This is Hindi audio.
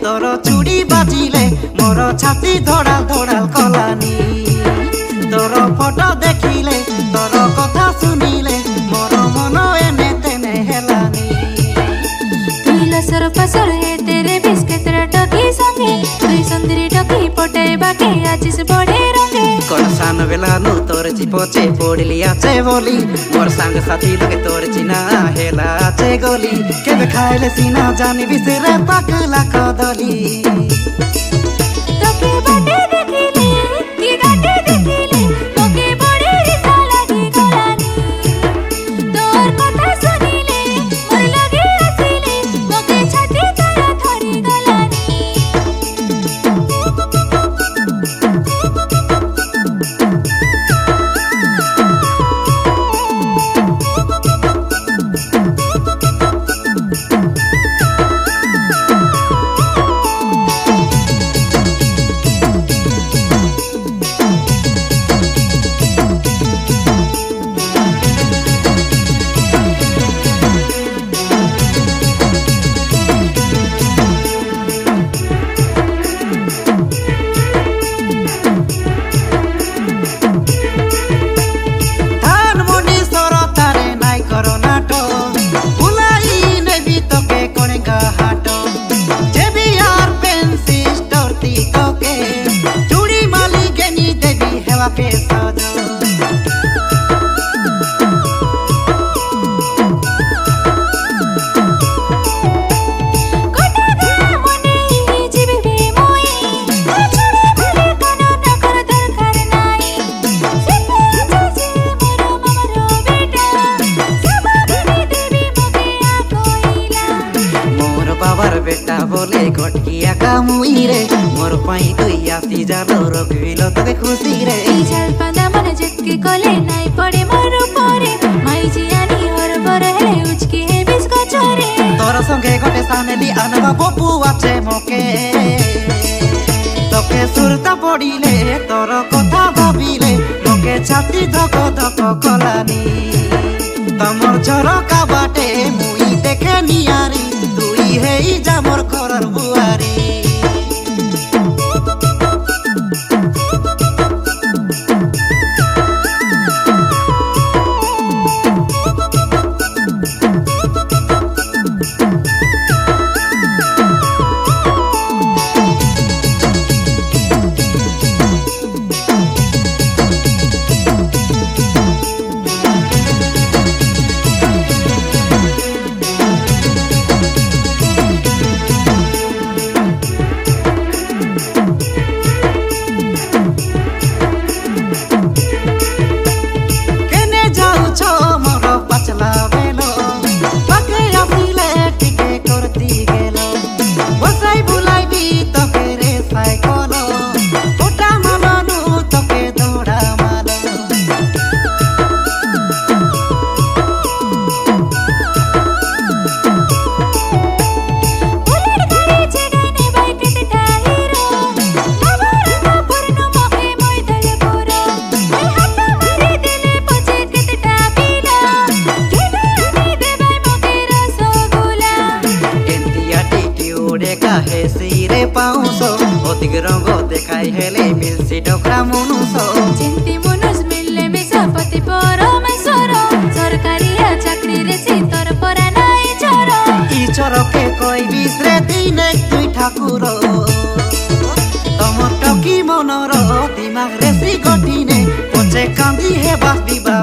तोर चूड़ी बाजिले मोर छाती धड़ाल धड़ाल कलानी तोर फोटो देखिले तोर कथा सुनिले मोर मन एने तेने हेलानी लसर फसर है तेरे बिस्किट टकी संगे तुई सुंदरी टकी पटे बाके आजिस बड़े रंगे कोन सान बेला नु तोर चिपोचे पड़िली आछे बोली मोर संग साथी लगे तोर चिना हेला आछे गोली केबे खाइले सीना जानी बिसरे पाकला कदली तोके बाटे देखिले की गाटे देखिले तोके बड़े रिसा लागी गलानी तोर कथा सुनिले मोर लगे आसिले मोके छाती तोरा धरी गलानी के सजो बेटा बोले घटकिया कामुई रे मोर पाई तुई आसी जालो रखिलो तके खुशी रे चल पादा मन जक्के कोले नाई पड़े मोर परे माई जियानी और बरे हेले उचकी हे बिस्को चोरे तोर संगे गटे सानेली आनबा बपु आछे मोके तोके सुरता पड़िले तोर कथा भाबिले मोके छाती धक धक कलानी तमर झरका बाटे मुई देखे नियारी तुई हेई जा मोर घरर बुआरी सिरे पाउसो ओतिक रंग देखाई हेले मिलसी डोकरा मनुसो चिंती मनुस मिलले मिसपति परमेश्वर सरकारी चाकरी रे सितर परा नाई चोर ई चोर के कोई बिसरे दिने तुई ठाकुर तमर टकी मनर दिमाग रे सी गठिने पछे कांदी हे बास बिबा